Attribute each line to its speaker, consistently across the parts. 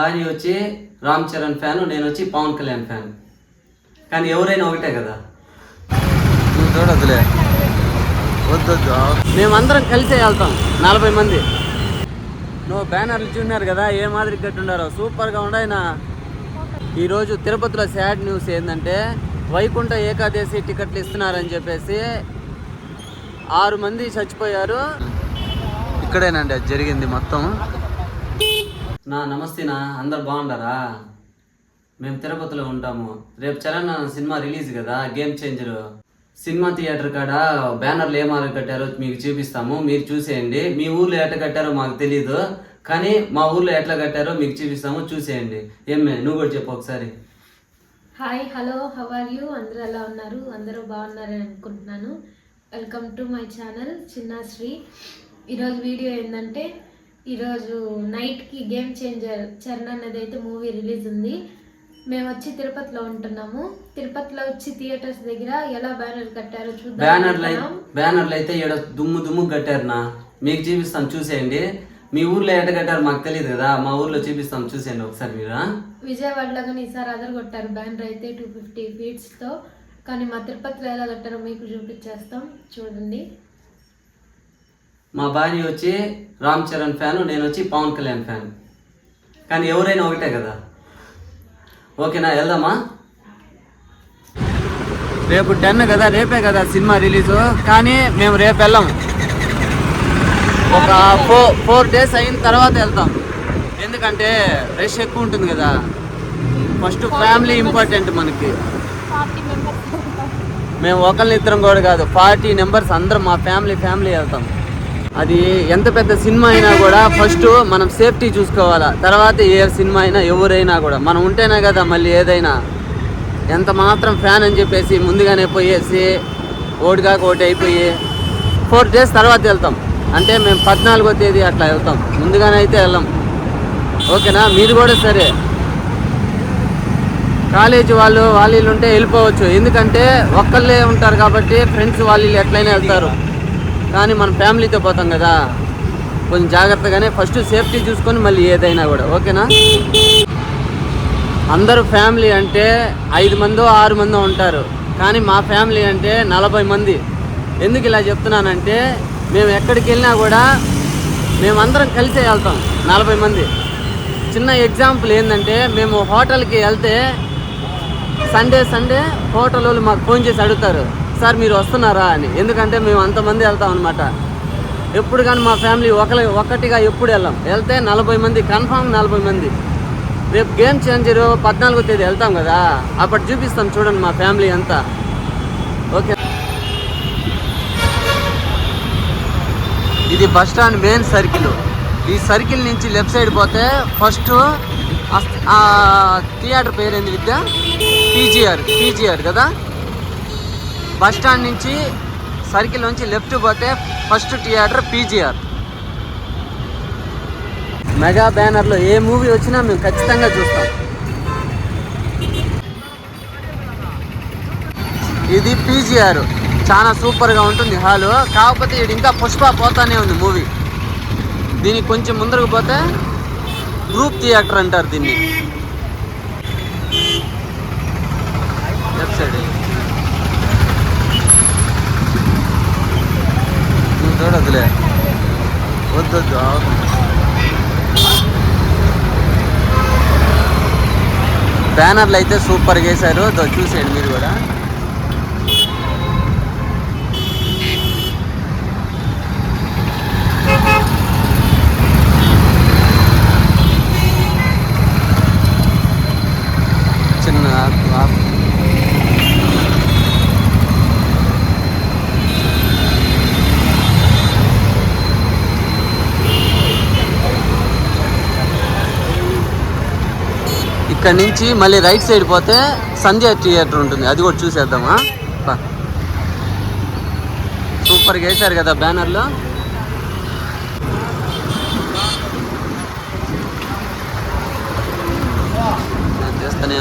Speaker 1: భార్య వచ్చి రామ్ చరణ్ ఫ్యాన్, నేను వచ్చి పవన్ కళ్యాణ్ ఫ్యాన్. కానీ ఎవరైనా ఒకటే కదా.
Speaker 2: నువ్వు చూడొద్దులే, వద్దొద్దు.
Speaker 1: మేమందరం కలిసే వెళ్తాం 40 మంది. నువ్వు బ్యానర్లు చూన్నారు కదా ఏ మాదిరి కట్టుండారో, సూపర్గా ఉండాయన. ఈరోజు తిరుపతిలో సాడ్ న్యూస్ ఏంటంటే వైకుంఠ ఏకాదశి టికెట్లు ఇస్తున్నారని చెప్పేసి 6 మంది చచ్చిపోయారు.
Speaker 2: ఇక్కడేనండి అది జరిగింది మొత్తం.
Speaker 1: నమస్తే అందరు బాగుండారా? మేము తిరుపతిలో ఉంటాము. రేపు చరణ్ సినిమా రిలీజ్ కదా, గేమ్ చేంజర్. సినిమా థియేటర్ కాడ బ్యానర్లు ఏ మాదిరి కట్టారో మీకు చూపిస్తాము, మీరు చూసేయండి. మీ ఊర్లో ఎట్లా కట్టారో మాకు తెలీదు, కానీ మా ఊర్లో ఎట్లా కట్టారో మీకు చూపిస్తాము, చూసేయండి. ఏమే నువ్వు కూడా చెప్పు ఒకసారి.
Speaker 3: Hi, hello, how are you? అందరూ ఎలా ఉన్నారు? అందరూ బాగున్నారని అనుకుంటున్నాను. Welcome to my channel Chinnasri. ఈరోజు వీడియో ఏంటంటే, ఈరోజు నైట్కి గేమ్ చేంజర్ చరణ్ అనేది అయితే మూవీ రిలీజ్ ఉంది. మేము వచ్చి తిరుపతిలో ఉంటున్నాము. తిరుపతిలో వచ్చి థియేటర్స్ దగ్గర ఎలా బ్యానర్ కట్టారో చూద్దాం.
Speaker 1: బ్యానర్లు అయితే ఇక్కడ దుమ్ము కట్టారు. మీకు చూపిస్తాం, చూసేయండి. మీ ఊర్లో ఎట్ట కట్టారు మాకు తెలియదు కదా, మా ఊర్లో చూపిస్తాం, చూసేయండి ఒకసారి మీరు.
Speaker 3: విజయవాడలో కానీ ఈసారి అదరగొట్టారు బ్యానర్ అయితే 250 ఫీట్స్తో. కానీ మా తిరుపతిలో ఎలా కట్టారో మీకు చూపించేస్తాం, చూడండి.
Speaker 1: మా భార్య వచ్చి రామ్ చరణ్ ఫ్యాన్, నేను వచ్చి పవన్ కళ్యాణ్ ఫ్యాన్. కానీ ఎవరైనా ఒకటే కదా. ఓకేనా, వెళ్దామా? రేపు 10 కదా, రేపే కదా సినిమా రిలీజు. కానీ మేము రేపు వెళ్ళాం, ఒక 4 days అయిన తర్వాత వెళ్తాం. ఎందుకంటే రష్ ఎక్కువ ఉంటుంది కదా. ఫస్ట్ ఫ్యామిలీ ఇంపార్టెంట్ మనకి. మేము ఒకళ్ళిద్దరం కూడా కాదు, 40 members అందరం మా ఫ్యామిలీ వెళ్తాం. అది ఎంత పెద్ద సినిమా అయినా కూడా ఫస్ట్ మనం సేఫ్టీ చూసుకోవాలా. తర్వాత ఏ సినిమా అయినా ఎవరైనా కూడా మనం ఉంటేనే కదా మళ్ళీ ఏదైనా. ఎంత మాత్రం ఫ్యాన్ అని చెప్పేసి ముందుగానే పోయేసి ఓటు అయిపోయి 4 days తర్వాత వెళ్తాం. అంటే మేము 14వ తేదీ అట్లా వెళ్తాం, ముందుగానే అయితే వెళ్ళాం. ఓకేనా? మీరు కూడా సరే, కాలేజీ వాళ్ళు ఉంటే వెళ్ళిపోవచ్చు. ఎందుకంటే ఒక్కళ్ళే ఉంటారు కాబట్టి ఫ్రెండ్స్ వాళ్ళు ఎట్లయినా వెళ్తారు. కానీ మనం ఫ్యామిలీతో పోతాం కదా, కొంచెం జాగ్రత్తగానే ఫస్ట్ సేఫ్టీ చూసుకొని మళ్ళీ ఏదైనా కూడా. ఓకేనా? అందరూ ఫ్యామిలీ అంటే 5 మందో 6 మందో ఉంటారు, కానీ మా ఫ్యామిలీ అంటే 40 మంది. ఎందుకు ఇలా చెప్తున్నానంటే, మేము ఎక్కడికి వెళ్ళినా కూడా మేమందరం కలిసే వెళ్తాం 40 మంది. చిన్న ఎగ్జాంపుల్ ఏంటంటే, మేము హోటల్కి వెళ్తే సండే హోటల్ వాళ్ళు మాకు ఫోన్ చేసి అడుగుతారు, సార్ మీరు వస్తున్నారా అని. ఎందుకంటే మేము అంతమంది వెళ్తాం అనమాట. ఎప్పుడు కానీ మా ఫ్యామిలీ ఒక్కటిగా ఎప్పుడు వెళ్తే 40 మంది కన్ఫామ్, 40 మంది. రేపు గేమ్ చేంజర్ 14వ తేదీ వెళ్తాం కదా, అప్పుడు చూపిస్తాం చూడండి మా ఫ్యామిలీ అంతా. ఓకే, ఇది బస్ స్టాండ్ మెయిన్ సర్కిల్. ఈ సర్కిల్ నుంచి లెఫ్ట్ సైడ్ పోతే ఫస్ట్ థియేటర్ పేరు ఏంది విద్య? పీజీఆర్ కదా. బస్ స్టాండ్ నుంచి సర్కిల్ నుంచి లెఫ్ట్ పోతే ఫస్ట్ థియేటర్ పీజీఆర్. మెగా బ్యానర్లో ఏ మూవీ వచ్చినా మేము ఖచ్చితంగా చూస్తాం. ఇది పీజీఆర్, చాలా సూపర్గా ఉంటుంది హాలు. కాకపోతే ఇది ఇంకా పుష్ప పోతానే ఉంది మూవీ. దీనికి కొంచెం ముందరకు పోతే గ్రూప్ థియేటర్ అంటారు దీన్ని. లెఫ్ట్ సైడ్ నువ్వు చూడొద్దులే, వద్దొద్దు. బ్యానర్లు అయితే సూపర్గా వేశారు, చూసేయండి మీరు కూడా. చిన్న ఇక్కడ నుంచి మళ్ళీ రైట్ సైడ్ పోతే సంధ్య థియేటర్ ఉంటుంది, అది కూడా చూసేద్దామా. సూపర్గా వేశారు కదా బ్యానర్లో. చేస్తానే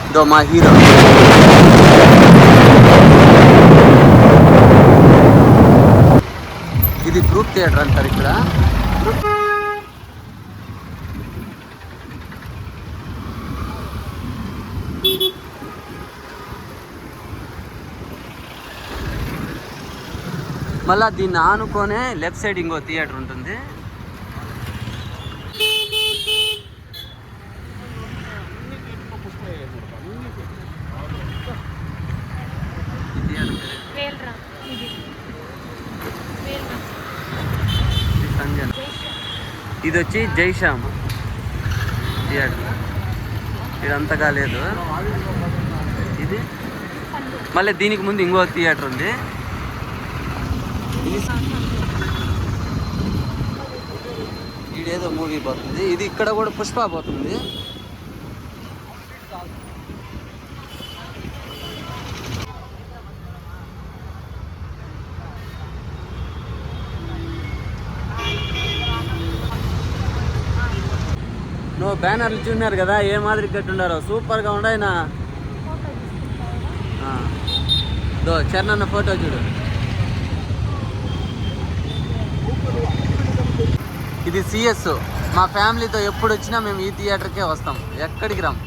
Speaker 1: ఇదో మా హీరో. ఇది గ్రూప్ థియేటర్ అంటారు ఇక్కడ. మళ్ళీ దీన్ని ఆనుకొనే లెఫ్ట్ సైడ్ ఇంకో థియేటర్ ఉంటుంది. ఇది వచ్చి జైశ్యామ్ థియేటర్. ఇది అంతగా లేదు. ఇది మళ్ళీ దీనికి ముందు ఇంకో థియేటర్ ఉంది. ఇదేదో మూవీ పోతుంది. ఇది ఇక్కడ కూడా పుష్ప పోతుంది. నువ్వు బ్యానర్లు చూన్నారు కదా ఏ మాదిరి కట్టుండారో, సూపర్గా ఉండాయినా. చరణ్ ఫోటో చూడు. ఇది సిఎస్. మా ఫ్యామిలీతో ఎప్పుడు వచ్చినా మేము ఈ థియేటర్కే వస్తాం, ఎక్కడికి రాం.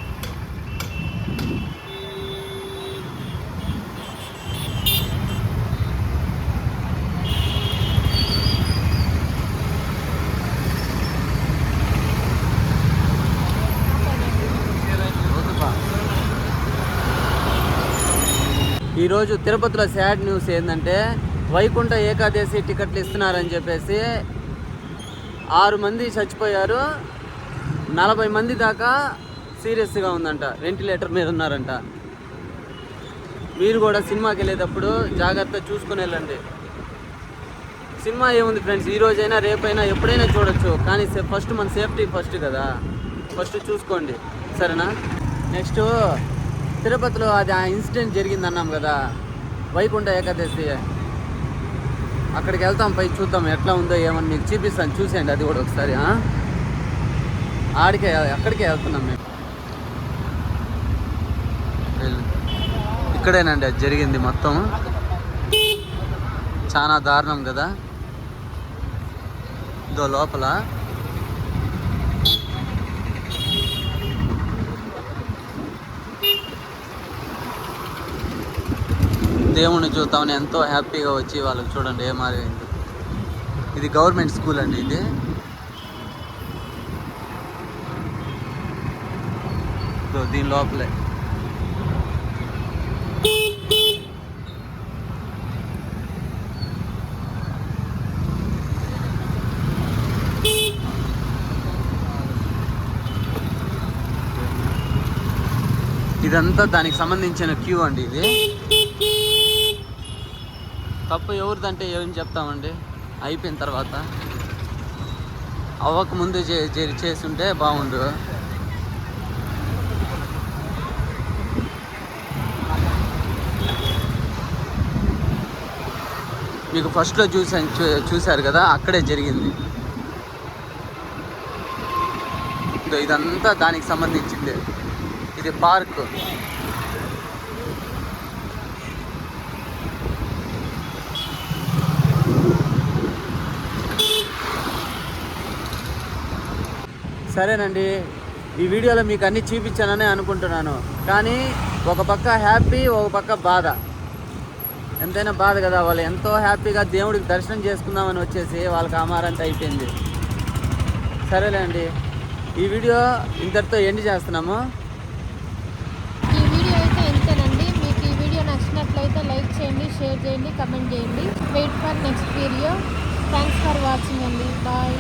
Speaker 1: ఈరోజు తిరుపతిలో సాడ్ న్యూస్ ఏంటంటే వైకుంఠ ఏకాదశి టికెట్లు ఇస్తున్నారని చెప్పేసి 6 మంది చచ్చిపోయారు, 40 మంది దాకా సీరియస్గా ఉందంట, వెంటిలేటర్ మీద ఉన్నారంట. మీరు కూడా సినిమాకి వెళ్ళేటప్పుడు జాగ్రత్త చూసుకుని వెళ్ళండి. సినిమా ఏముంది ఫ్రెండ్స్, ఈరోజైనా రేపైనా ఎప్పుడైనా చూడొచ్చు, కానీ ఫస్ట్ మన సేఫ్టీ ఫస్ట్ కదా, ఫస్ట్ చూసుకోండి సరేనా. నెక్స్ట్ తిరుపతిలో అది ఆ ఇన్సిడెంట్ జరిగింది అన్నాం కదా, వైకుంఠ ఏకాదశి, అక్కడికి వెళ్తాం, పై చూద్దాం ఎట్లా ఉందో ఏమని మీకు చూపిస్తాను, చూసేయండి అది కూడా ఒకసారి. అక్కడికే వెళ్తున్నాం మేము.
Speaker 2: ఇక్కడేనండి అది జరిగింది మొత్తం. చాలా దారుణం కదా. ఇదో లోపల దేవుణ్ణి చూద్దామని ఎంతో హ్యాపీగా వచ్చి వాళ్ళకి చూడండి ఏ మారింది. ఇది గవర్నమెంట్ స్కూల్ అండి. ఇది దీని లోపలే. ఇదంతా దానికి సంబంధించిన క్యూ అండి. ఇది తప్పు ఎవరిదంటే ఏం చెప్తామండి, అయిపోయిన తర్వాత. అవ్వక ముందు చేసి ఉంటే బాగుండు. మీకు ఫస్ట్లో చూశారు కదా, అక్కడే జరిగింది. ఇదంతా దానికి సంబంధించింది. ఇది పార్క్.
Speaker 1: సరేనండి, ఈ వీడియోలో మీకు అన్నీ చూపించానని అనుకుంటున్నాను, కానీ ఒక పక్క హ్యాపీ, ఒక పక్క బాధ. ఎంతైనా బాధ కదా, వాళ్ళు ఎంతో హ్యాపీగా దేవుడికి దర్శనం చేసుకుందామని వచ్చేసి వాళ్ళకి అమారంత అయిపోయింది. సరేలేండి, ఈ వీడియో ఇంతటితో ఎండ్ చేస్తున్నాము.
Speaker 3: ఈ వీడియో అయితే ఇంతేనండి. మీకు ఈ వీడియో నచ్చినట్లయితే లైక్ చేయండి, షేర్ చేయండి, కమెంట్ చేయండి. Wait for next video. Thanks for watching అండి. బాయ్.